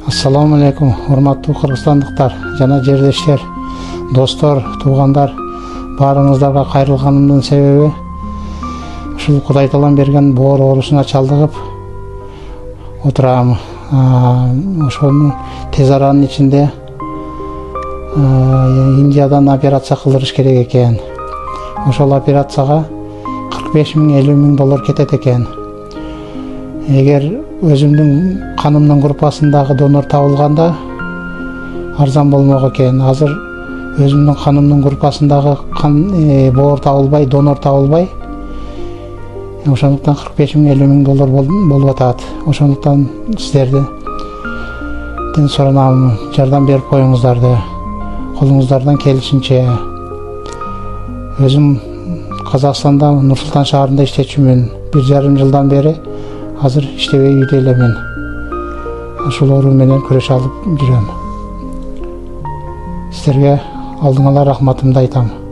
Ассаламу алейкум, урматтуу кыргызстандыктар жана жердештер, достор, туугандар, баарыңыздарга кайрылганымдын себеби ушул Кудай таалам берген боор оорусуна чалдыгып отурам. Ошонун тез аранын ичинде Индиядан операция кылдырыш керек экен. Ошол операцияга 45 000 50 000 доллар кетет экен. Эгер өзүмдүн канымдын группасындагы донор табылганда арзан болмок экен. Азыр өзүмдүн канымдын группасындагы боор табылбай, донор табылбай. Ошондуктан 45 000 50 000 доллар болуп атат. Ошондуктан сиздерден суранам, жардам берип коюңуздарды. Колуңуздардан келишинче. Өзүм Казакстанда Нур Султан шаарында иштечүмүн. 1,5 жылдан бери азыр иштебей үйдө элемин. Ушул оору менен күрөш алып жүрөм. Сиздерге алдыңала рахматымды айтам.